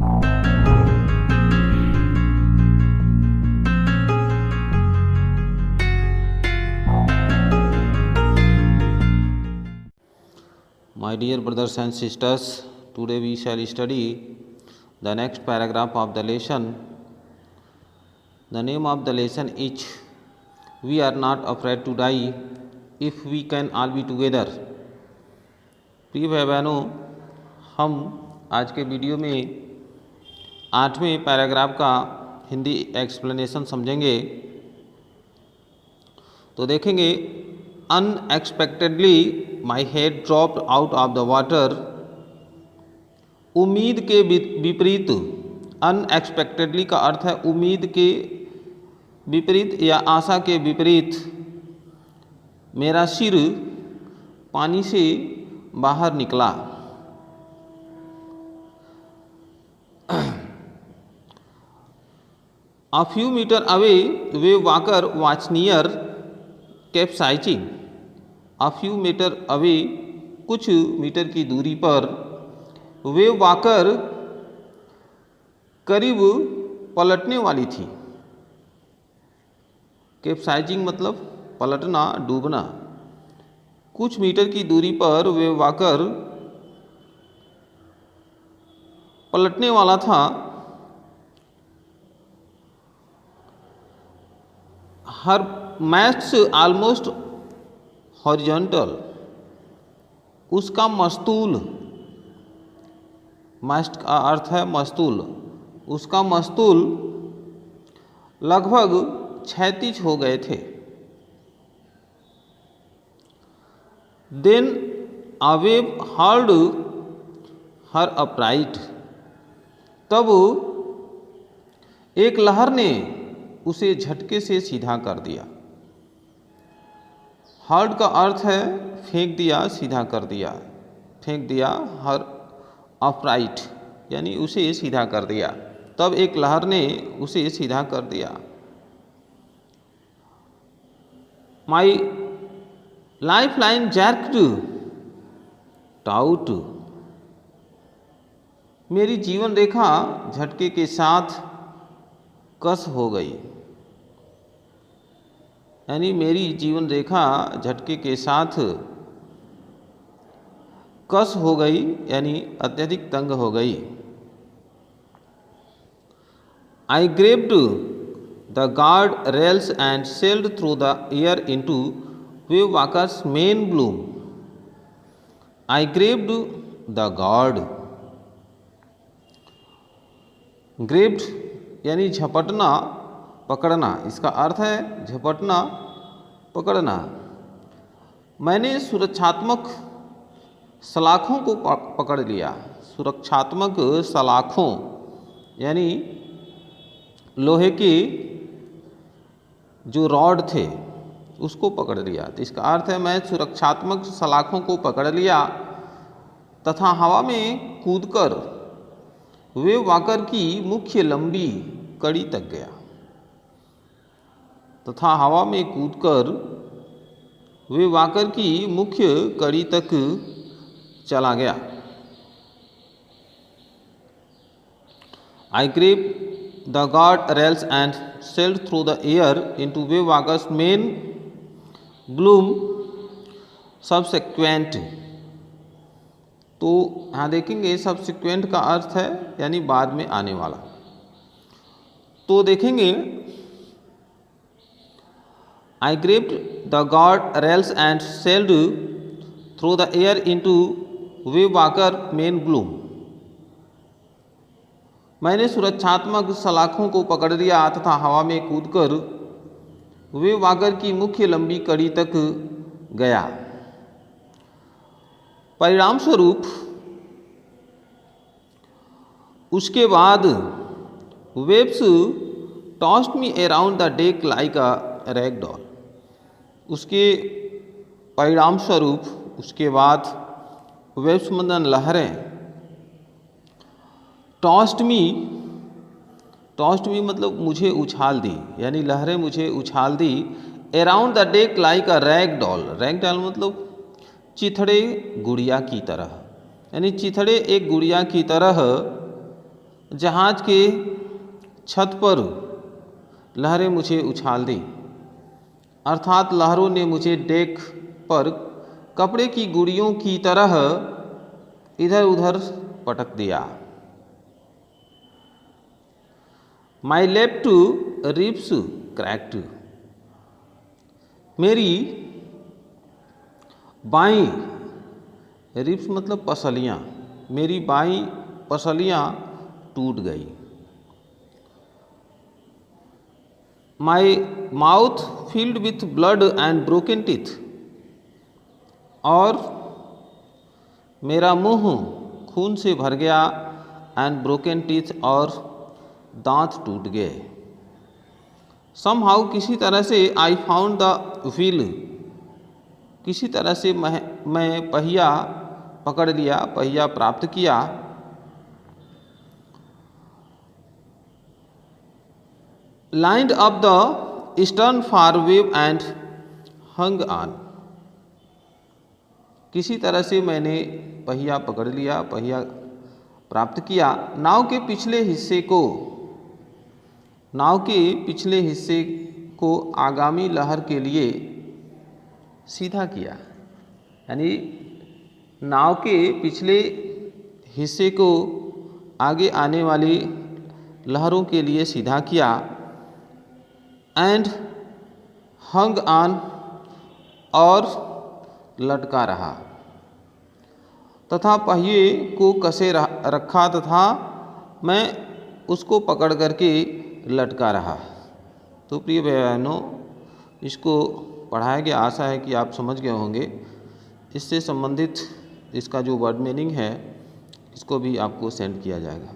My dear brothers and sisters, today we shall study the next paragraph of the lesson. The name of the lesson is We are not afraid to die if we can all be together. प्रिय भाई बहनों, हम आज के video में 8वें paragraph का Hindi explanation समझेंगे। तो देखेंगे, unexpectedly my head dropped out of the water. उम्मीद के विपरीत, अनएक्सपेक्टेडली का अर्थ है उम्मीद के विपरीत या आशा के विपरीत, मेरा सिर पानी से बाहर निकला। A few meters away, wave walker was near capsizing. A few meters away, कुछ मीटर की दूरी पर, वेव वॉकर करीब पलटने वाली थी। कैप्साइजिंग मतलब पलटना, डूबना। कुछ मीटर की दूरी पर वेव वॉकर पलटने वाला था। हर मैस्ट ऑलमोस्ट हॉरिजॉन्टल, उसका मस्तूल, मैस्ट का अर्थ है मस्तूल, उसका मस्तूल लगभग क्षैतिज हो गए थे। Then a wave hurled her upright, तब एक लहर ने उसे झटके से सीधा कर दिया। हर्ड का अर्थ है फेंक दिया, सीधा कर दिया, फेंक दिया। हर अपराइट यानी उसे सीधा कर दिया, तब एक लहर ने उसे सीधा कर दिया। My life line jerked taut, मेरी जीवन रेखा झटके के साथ कस हो गई, यानी मेरी जीवन रेखा झटके के साथ कस हो गई, यानी अत्यधिक तंग हो गई। I grabbed the guard rails and sailed through the air into wave walker's main boom. I grabbed the guard, grabbed यानी झपटना, पकड़ना, इसका अर्थ है झपटना, पकड़ना। मैंने सुरक्षात्मक सलाखों को पकड़ लिया। सुरक्षात्मक सलाखों यानी लोहे के जो रॉड थे उसको पकड़ लिया। तो इसका अर्थ है मैं सुरक्षात्मक सलाखों को पकड़ लिया तथा हवा में कूदकर वेव वॉकर की मुख्य लंबी कड़ी तक गया, तथा हवा में कूदकर वेव वॉकर की मुख्य कड़ी तक चला गया। I grab the guard rails and sailed through the air into wave walker's main boom subsequent. तो यहाँ देखेंगे सबसिक्वेंट का अर्थ है यानी बाद में आने वाला। तो देखेंगे, I gripped the guard rails and sailed through the air into wave walker main bloom. मैंने सुरक्षात्मक सलाखों को पकड़ लिया तथा हवा में कूदकर वेव वॉकर की मुख्य लंबी कड़ी तक गया। परिणाम स्वरूप उसके बाद waves tossed me around the deck like a rag doll. उसके परिणाम स्वरूप उसके बाद वेव्स मतलब लहरें, टॉस्ड मी मतलब मुझे उछाल दी, यानी लहरें मुझे उछाल दी। Around the deck like a rag doll, rag doll मतलब चिथड़े गुड़िया की तरह, यानी चिथड़े एक गुड़िया की तरह जहाज के छत पर लहरें मुझे उछाल दी, अर्थात लहरों ने मुझे डेक पर कपड़े की गुड़ियों की तरह इधर उधर पटक दिया। माई लेफ्ट रिब्स क्रैक्ड, मेरी बाईं, रिब्स मतलब पसलियाँ, मेरी बाईं पसलियाँ टूट गई। My mouth filled with blood and broken teeth, और मेरा मुंह खून से भर गया, एंड ब्रोकन टीथ, और दांत टूट गए। समहाउ, किसी तरह से, आई फाउंड द व्हील, किसी तरह से मैं पहिया पकड़ लिया, पहिया प्राप्त किया। Lined up the stern far wave and hung on, किसी तरह से मैंने पहिया पकड़ लिया, पहिया प्राप्त किया। नाव के पिछले हिस्से को आगामी लहर के लिए सीधा किया, यानी नाव के पिछले हिस्से को आगे आने वाली लहरों के लिए सीधा किया। एंड हंग ऑन, और लटका रहा, तथा पहिए को कसे रखा, तथा मैं उसको पकड़ करके लटका रहा। तो प्रिय बहनों, इसको पढ़ाया गया, आशा है कि आप समझ गए होंगे। इससे संबंधित इसका जो वर्ड मीनिंग है, इसको भी आपको सेंड किया जाएगा।